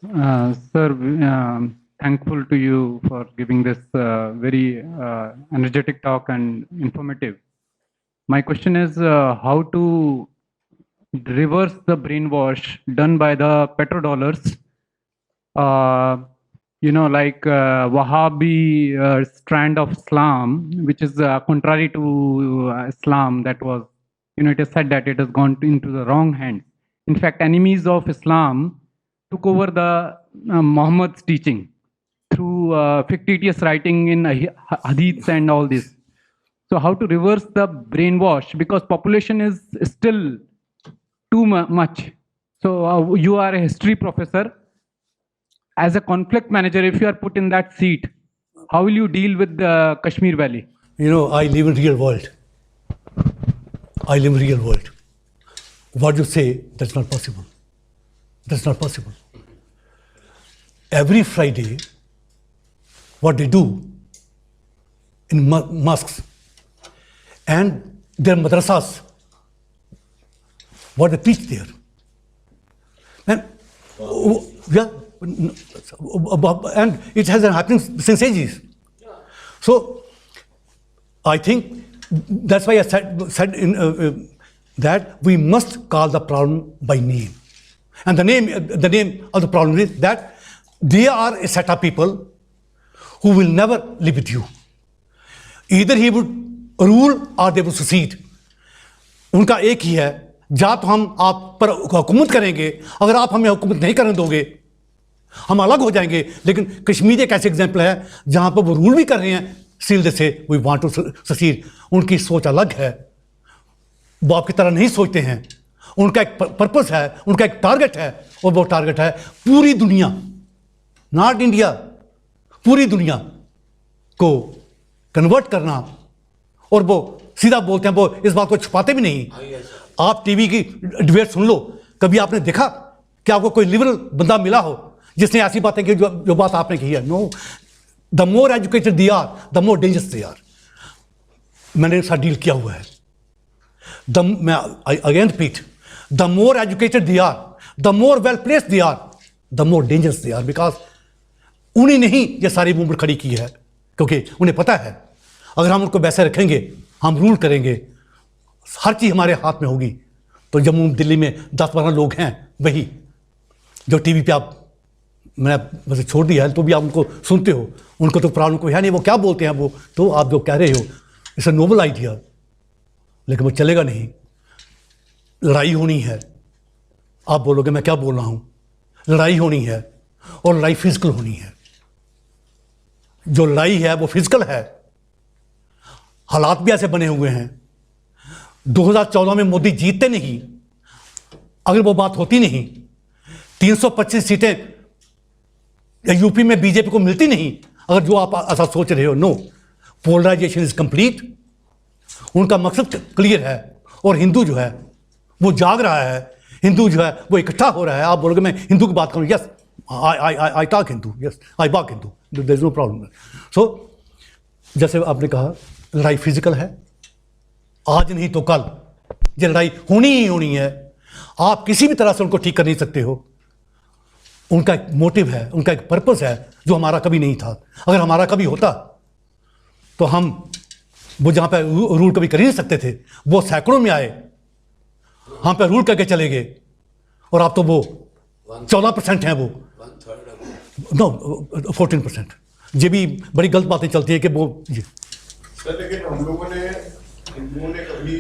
Sir, thankful to you for giving this very energetic talk and informative. My question is how to reverse the brainwash done by the petrodollars. Like Wahhabi strand of Islam, which is contrary to Islam, that was, it is said that it has gone into the wrong hands. In fact, enemies of Islam took over the Muhammad's teaching through fictitious writing in hadiths and all this. So how to reverse the brainwash, because population is still too much. So you are a history professor. As a conflict manager, if you are put in that seat, how will you deal with the Kashmir Valley? I live in real world. I live in real world. What you say, that's not possible. That's not possible. Every Friday, what they do in mosques and their madrasas, what they teach there. And yeah, and it has been happening since ages. So I think that's why I said in, that we must call the problem by name. And the name of the problem is that they are a set of people who will never live with you. Either he would rule or they would succeed. उनका एक ही है, या तो हम आप पर हुकूमत करेंगे, अगर आप हमें हुकूमत नहीं करने दोगे हम अलग हो जाएंगे. लेकिन कश्मीर एक ऐसे एग्जाम्पल है जहां पर वो रूल भी कर रहे हैं, स्टिल दे से वी वांट टू सक्सीड. उनकी सोच अलग है, वो आपकी तरह नहीं सोचते हैं. उनका एक पर्पस है, उनका एक टारगेट है, और वो टारगेट है पूरी दुनिया, नॉट इंडिया, पूरी दुनिया को कन्वर्ट करना. और वो सीधा बोलते हैं, वो इस बात को छुपाते भी नहीं. आप टीवी की डिबेट सुन लो, कभी आपने देखा कि आपको कोई लिबरल बंदा मिला हो जिसने ऐसी बातें की जो बात आपने की है? No. The more educated they are, the more dangerous they are. मैंने इसका डील किया हुआ है. Again repeat, the more educated they are, the more well placed they are, the more dangerous they are. Because उन्हीं ने ही ये सारी movement खड़ी की है, क्योंकि उन्हें पता है अगर हम उनको वैसे रखेंगे, हम रूल करेंगे, हर चीज़ हमारे हाथ में होगी. तो जम्मू दिल्ली में 10-12 लोग हैं, वही जो टीवी पे आप, मैंने वैसे छोड़ दिया है तो भी आप उनको सुनते हो. उनको तो प्रॉब्लम कोई है नहीं, वो क्या बोलते हैं वो, तो आप जो कह रहे हो इट्स अ नोबल आइडिया, लेकिन वो चलेगा नहीं. लड़ाई होनी है. आप बोलोगे मैं क्या बोल रहा हूँ, लड़ाई होनी है, और लड़ाई फिजिकल होनी है. जो लड़ाई है वो फिजिकल है. हालात भी ऐसे बने हुए हैं. 2014 में मोदी जीतते नहीं, अगर वो बात होती नहीं, 325 सीटें यूपी में बीजेपी को मिलती नहीं, अगर जो आप ऐसा सोच रहे हो. No, polarisation is complete. उनका मकसद क्लियर है, और हिंदू जो है वो जाग रहा है, हिंदू जो है वो इकट्ठा हो रहा है. आप बोलोगे मैं हिंदू की बात करूँ, yes I talk Hindu, yes I walk Hindu, there is no problem. So जैसे आपने कहा, लड़ाई फिजिकल है. आज नहीं तो कल ये लड़ाई होनी ही होनी है. आप किसी भी तरह से उनको ठीक कर नहीं सकते हो. उनका एक मोटिव है, उनका एक पर्पस है जो हमारा कभी नहीं था. अगर हमारा कभी होता तो हम वो जहाँ पे रूल कभी कर ही नहीं सकते थे, वो सैकड़ों में आए, हम पे रूल करके चले गए. और आप तो वो 14% हैं, वो नो 14%. ये भी बड़ी गलत बातें चलती है कि वो सर, लेकिन हम लोगों ने, हिंदुओं ने कभी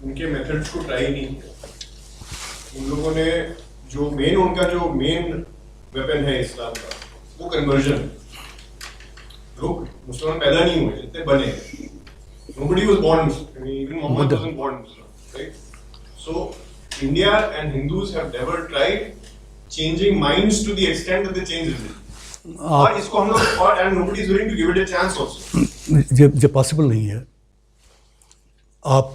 उनके मेथड्स को ट्राई नहीं किया. उन लोगों ने उनका जो मेन वेपन है इस्लाम का, वो कन्वर्जन. लोग मुसलमान पैदा नहीं हुए, जितने बने, nobody was born Muslim. Even Muhammad wasn't born Muslim, right? So India and Hindus have never tried changing minds to the extent that they change religion. और इसको हम लोग, और and nobody is willing to give it a chance also. ये possible नहीं है. आप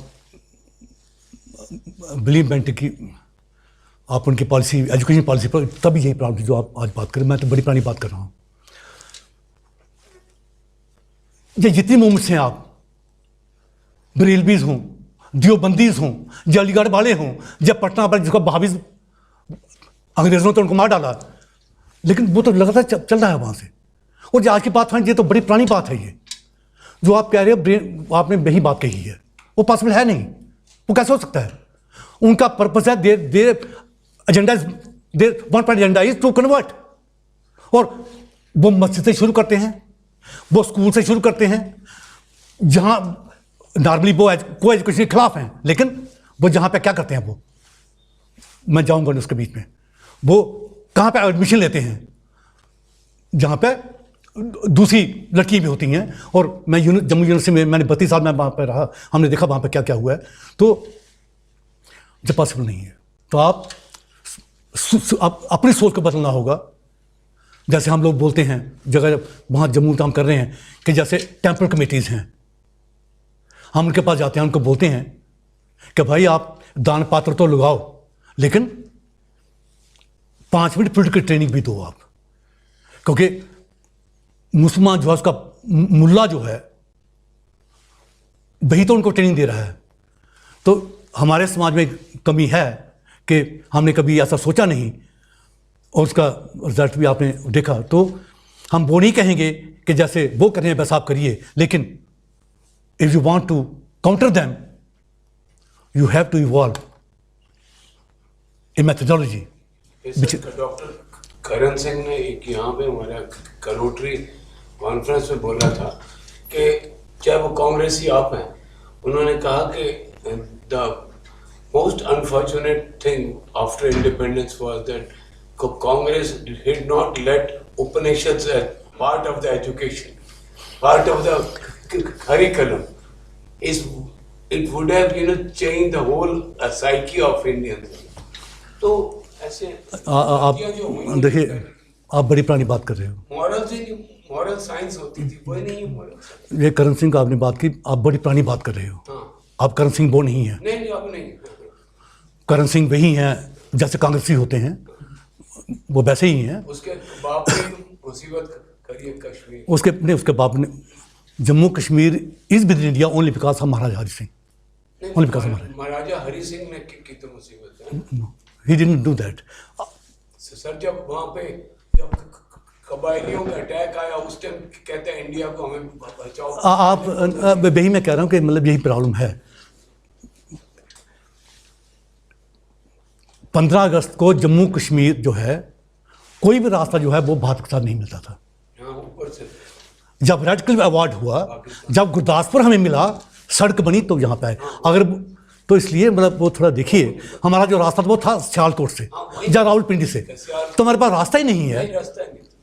believe मेंट की, आप उनकी पॉलिसी, एजुकेशन पॉलिसी पर तभी यही प्रॉब्लम थी जो आप आज बात करें. मैं तो बड़ी पुरानी बात कर रहा हूँ. ये जितनी मूवमेंट्स हैं, आप बरेलवीज हों, दियोबंदीज हों, जो अलीगढ़ वाले हों, जब पटना पर जिसको भाभी अंग्रेजों ने तो उनको मार डाला, लेकिन वो तो लगातार चल रहा है वहाँ से। और जो आज की बात है, ये तो बड़ी पुरानी बात है। ये जो आप कह रहे हो, आपने वही बात कही है, वो पॉसिबल है नहीं। वो कैसे हो सकता है? उनका पर्पस है, their agenda, their one point agenda is to convert. और वो मस्जिद से शुरू करते हैं, वो स्कूल से शुरू करते हैं, जहाँ नॉर्मली वो को एजुकेशन के खिलाफ हैं, लेकिन वो जहाँ पे क्या करते हैं, वो मैं जाऊँगा उसके बीच में, वो कहाँ पे एडमिशन लेते हैं, जहाँ पे दूसरी लड़की भी होती हैं। और मैं जम्मू यूनिवर्सिटी में मैंने 32 साल में वहाँ पर रहा, हमने देखा वहाँ पे क्या क्या हुआ है। तो जब पॉसिबल नहीं है तो आप अपनी सोच को बदलना होगा। जैसे हम लोग बोलते हैं जगह वहाँ जम्मू काम कर रहे हैं कि जैसे टेम्पल कमेटीज़ हैं, हम उनके पास जाते हैं, उनको बोलते हैं कि भाई आप दान पात्र तो लगाओ, लेकिन 5 मिनट पॉलिटिकल ट्रेनिंग भी दो आप। क्योंकि मुसलमान जो है, उसका मुल्ला जो है, वही तो उनको ट्रेनिंग दे रहा है। तो हमारे समाज में कमी है कि हमने कभी ऐसा सोचा नहीं, और उसका रिजल्ट भी आपने देखा। तो हम वो नहीं कहेंगे कि जैसे वो कर रहे हैं वैसा आप करिए, लेकिन if you want to counter them you have to evolve a methodology. Doctor Karan Singh ने एक यहाँ पे हमारा करोटरी कॉन्फ्रेंस में बोला था कि चाहे वो कांग्रेसी आप हैं, उन्होंने कहा कि the most unfortunate thing after independence was that Congress did not let Upanishads as part of the education, part of the curriculum. It would have change the whole psyche of Indians. तो ऐसे आप देखिए, आप बड़ी पुरानी बात कर रहे हो। मॉरल साइंस होती थी, वही नहीं है मॉरल। ये करण सिंह का आपने बात की, आप बड़ी पुरानी बात कर रहे हो। हाँ। आप करण सिंह वो नहीं है। नहीं अब नहीं। करण सिंह वही हैं जैसे कांग्रेसी होते हैं, वो वैसे ही हैं। उसके बाप ने मुसीबत करी है कश्मीर, उसके बाप ने Jammu Kashmir is with in India only because हम महाराजा हरि सिंह, ओनली बिकॉज महाराजा हरि सिंह ने की तो मुसीबत है। He didn't do that. Sir जब वहाँ पे जब कबायलियों का अटैक आया, उस टाइम कहते हैं इंडिया को हमें बचाओ। आप वही मैं कह रहा हूँ कि मतलब यही प्रॉब्लम है। 15 अगस्त को जम्मू कश्मीर जो है, कोई भी रास्ता जो है वो भारत के साथ नहीं मिलता था। ऊपर से जब रेड क्लिफ अवार्ड हुआ, जब गुरदासपुर हमें मिला, सड़क बनी तो यहाँ पे आए। अगर तो इसलिए मतलब वो थोड़ा देखिए, हमारा जो रास्ता था वो था सियालकोट से या रावलपिंडी से, तो हमारे पास रास्ता ही नहीं है।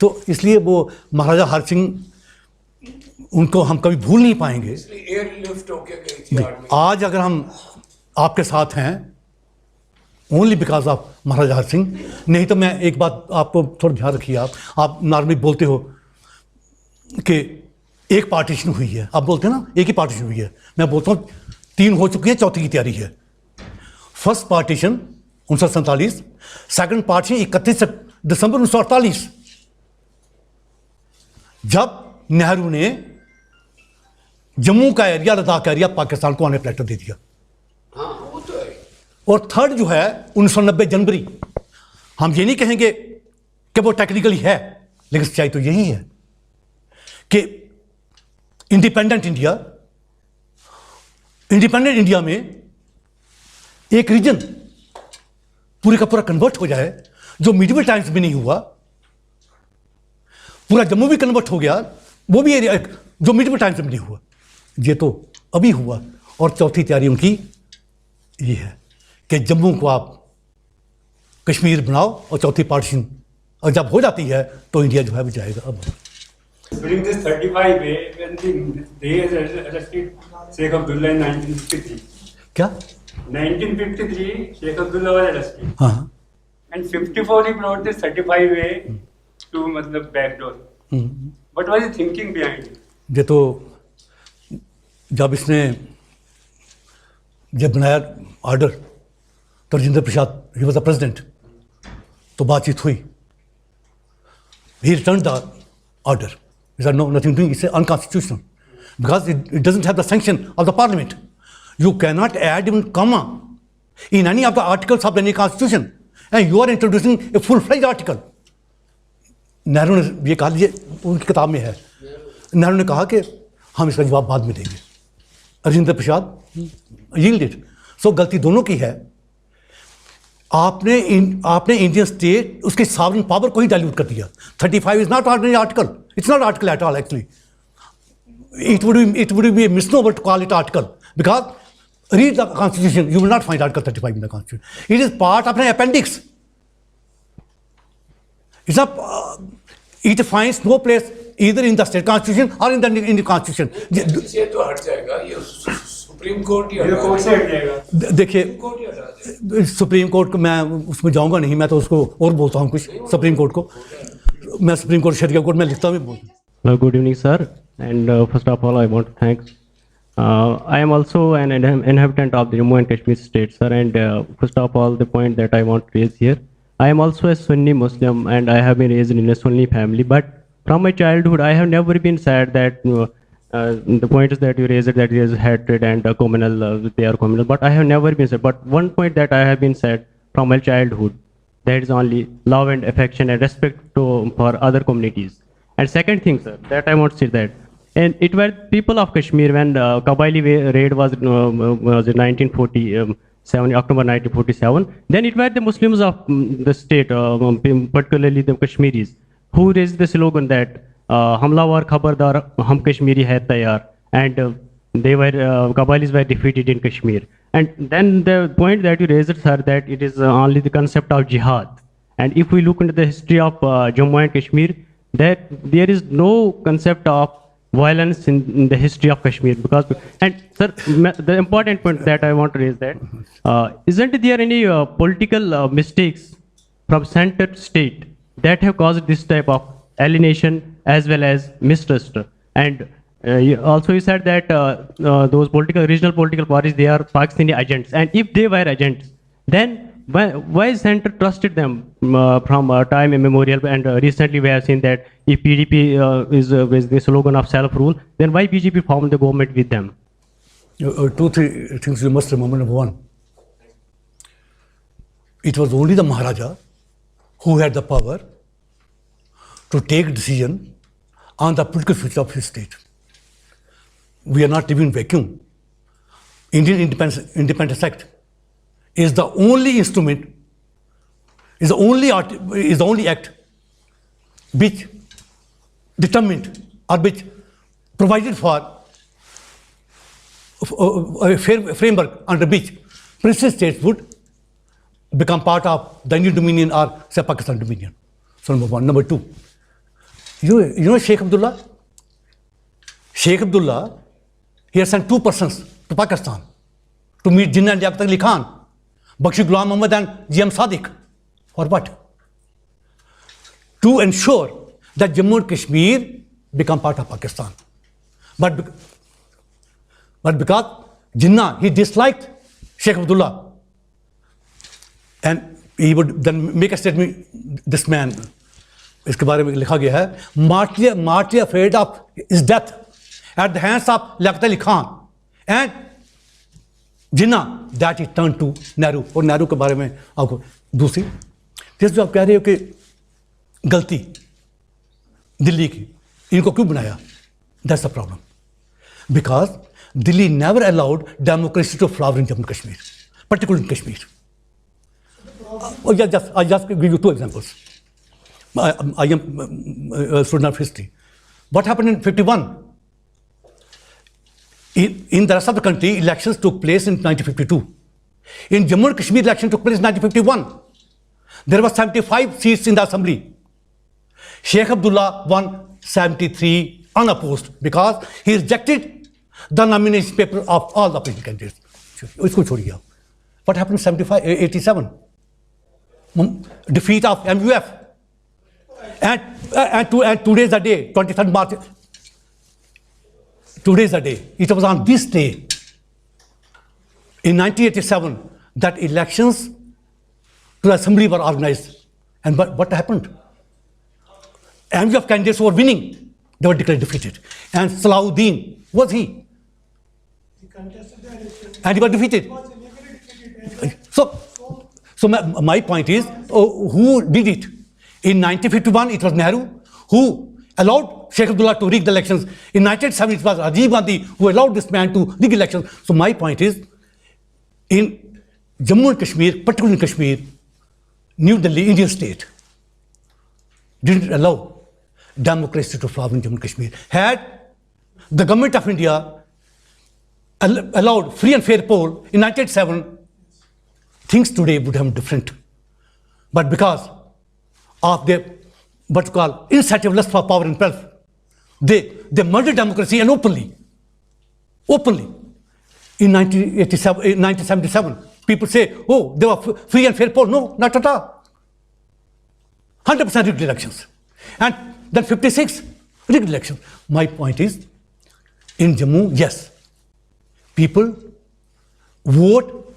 तो इसलिए वो महाराजा हरि सिंह उनको हम कभी भूल नहीं पाएंगे। एयरलिफ्ट होके गई थी आर्मी। आज अगर हम आपके साथ हैं ओनली बिकॉज ऑफ महाराजा हरि सिंह। नहीं तो मैं एक बात आपको थोड़ा ध्यान रखिए, आप नॉर्मली बोलते हो कि एक पार्टीशन हुई है, आप बोलते हैं ना एक ही पार्टीशन हुई है। मैं बोलता हूँ 3 हो चुकी है, चौथी की तैयारी है। फर्स्ट पार्टीशन 1947, सेकंड पार्टीशन 31 दिसंबर 1948, जब नेहरू ने जम्मू का एरिया, लद्दाख का एरिया पाकिस्तान को आने प्लेटर दे दिया। हाँ वो तो है। और थर्ड जो है 1990 जनवरी। हम ये नहीं कहेंगे कि वो टेक्निकली है, लेकिन सच्चाई तो यही है कि इंडिपेंडेंट इंडिया में एक रीजन पूरे का पूरा कन्वर्ट हो जाए, जो मिडिवल टाइम्स में नहीं हुआ। पूरा जम्मू भी कन्वर्ट हो गया, वो भी एरिया जो मिडिवल टाइम्स में नहीं हुआ, ये तो अभी हुआ। और चौथी तैयारी उनकी ये है कि जम्मू को आप कश्मीर बनाओ, और चौथी पार्टीशन और जब हो जाती है तो इंडिया जो है वो जाएगा। अब During this 35 day, when they arrested Sheikh Abdullah in 1953. क्या 1953, Sheikh Abdullah was arrested. हाँ And 54 he brought this 35 way to मतलब backdoor. What was he thinking behind it? ये तो जब इसने जब बनाया ऑर्डर तो Rajendra Prasad he was the president, तो बातचीत हुई। He return the order, he said no, nothing doing, it's unconstitutional because it doesn't have the sanction of the parliament. You cannot add even comma in any of the articles of any constitution, and you are introducing a full-fledged article. Nehru ने ये कहा, ये उनकी किताब में है, नेहरू ने कहा कि हम इसका जवाब बाद में देंगे। राजेंद्र प्रसाद यील्डेड। सो गलती दोनों की है। आपने इंडियन स्टेट उसकी सॉवरेन पावर को ही डाइल्यूट कर दिया। 35 is not ordinary article, it's not article at all actually. It would be a misnomer to call it article, because read the constitution, you will not find article 35 in the constitution. It is part of an appendix. It's not, it finds no place either in the state constitution or in the constitution. ये तो हट जाएगा, ये supreme court ही हटा court से हट जाएगा। देखिए सुप्रीम कोर्ट को मैं उसमें जाऊंगा नहीं, मैं तो उसको और बोलता हूँ कुछ सुप्रीम कोर्ट को, मैं सुप्रीम कोर्ट शरिया कोर्ट में लिखता हूँ। Good evening, sir. And first of all, I want to thank. I am also an inhabitant of the Jammu and Kashmir state, sir. And first of all, the point that I want to raise here, I am also a Sunni Muslim, and I have been raised in a Sunni family. But from my childhood, I have never been sad that the point is that you raised that there is hatred and communal, they are communal. But I have never been sad. But one point that I have been sad from my childhood, that is only love and affection and respect for other communities. And second thing, sir, that I want to say that, and it were people of Kashmir when Kabaili raid was in 1947, October 1947. Then it were the Muslims of the state, particularly the Kashmiris, who raised the slogan that Hamlawar Khabardar Hum Kashmiri Hai Tayar, and they were Kabailis were defeated in Kashmir. And then the point that you raised, sir, that it is only the concept of jihad. And if we look into the history of Jammu and Kashmir, that there is no concept of violence in the history of Kashmir, because, and sir, the important point that I want to raise that, isn't there any political mistakes from center state that have caused this type of alienation as well as mistrust? And also you said that those regional political parties, they are Pakistani agents, and if they were agents, then why center trusted them from time immemorial? And recently we have seen that if PDP is the slogan of self-rule, then why BJP formed the government with them? 2-3 things you must remember. Number one, it was only the Maharaja who had the power to take decision on the political future of his state. We are not living in vacuum. Indian Independence Act is the only instrument, is the only act which determined or which provided for a framework under which princely states would become part of the Indian Dominion or say Pakistan Dominion. So number one. Number two, you know Sheikh Abdullah? Sheikh Abdullah, he has sent 2 persons to Pakistan to meet Jinnah and Yaqut Ali Khan, Bakshi Ghulam Muhammad and G.M. Sadiq. For what? To ensure that Jammu and Kashmir become part of Pakistan. But because Jinnah, he disliked Sheikh Abdullah, and he would then make a statement, this man, इसके बारे में लिखा गया है, martyr afraid of his death at the hands of Yaqut Ali Khan and Jinnah, that he turned to Nehru. और नेहरू के बारे में आपको दूसरी जैसे जो आप कह रहे हो कि गलती दिल्ली की, इनको क्यों बनाया? That's the problem. Because Delhi never allowed democracy to flower in Jammu and Kashmir, particularly in Kashmir. I just give you 2 examples. I am a student of history. What happened in 51? In the rest of the country, elections took place in 1952. In Jammu and Kashmir, election took place in 1951. There were 75 seats in the assembly. Sheikh Abdullah won 73 unopposed because he rejected the nomination paper of all the opposition candidates. What happened in 87? Defeat of MUF. And 2 days a day, 23rd March, 2 days a day. It was on this day, in 1987, that elections to the assembly were organized. And what happened? MUF candidates were winning. They were declared defeated. And Salahuddin, was he? He contested the election. And he was defeated. He was illegally defeated. So my point is, who did it? In 1951, it was Nehru who allowed Sheikh Abdullah to rig the elections. In 1970, it was Rajiv Gandhi who allowed this man to rig elections. So my point is, in Jammu and Kashmir, particularly in Kashmir, New Delhi, Indian state, didn't allow democracy to flourish in Jammu and Kashmir. Had the government of India allowed free and fair poll in 1987, things today would have been different. But because of their what you call insatiable lust for power and wealth, they murdered democracy, and openly. In 1977, people say, oh, there were free and fair poll. No, not at all. 100% rigged elections. And then 56 rigged elections. My point is, in Jammu, yes, people vote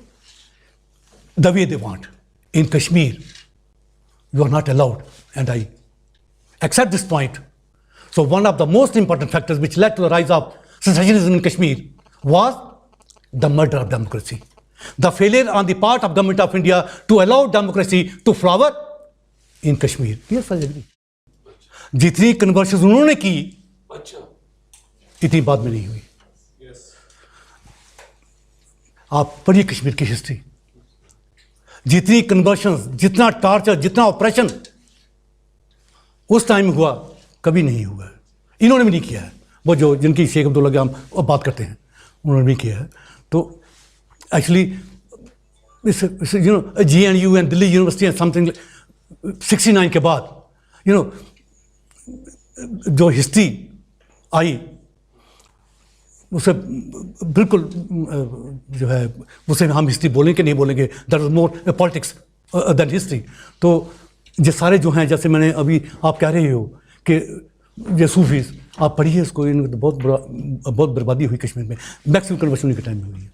the way they want. In Kashmir, you are not allowed, and I accept this point. So one of the most important factors which led to the rise of secessionism in Kashmir was the murder of democracy. The failure on the part of government of India to allow democracy to flower in Kashmir. Yes, I agree. जितनी conversions उन्होंने की, इतनी बाद में नहीं हुई. आप पढ़िए कश्मीर की हिस्ट्री. जितनी कन्वर्शंस, जितना टॉर्चर, जितना ऑपरेशन उस टाइम हुआ, कभी नहीं हुआ. इन्होंने भी नहीं किया है. वो जो जिनकी शेख अब्दुल्ला के हम अब बात करते हैं, उन्होंने भी किया है. तो actually JNU and Delhi university and something 69 के बाद जो हिस्ट्री आई, उसे बिल्कुल जो है उसे हम हिस्ट्री बोलेंगे कि नहीं बोलेंगे, that is more politics than history. तो ये सारे जो हैं, जैसे मैंने अभी आप कह रहे हो कि ये सूफीज, आप पढ़िए इसको, इनको तो बहुत बर्बादी हुई कश्मीर में. मैक्सिमम कन्वर्शन के टाइम में हुई है.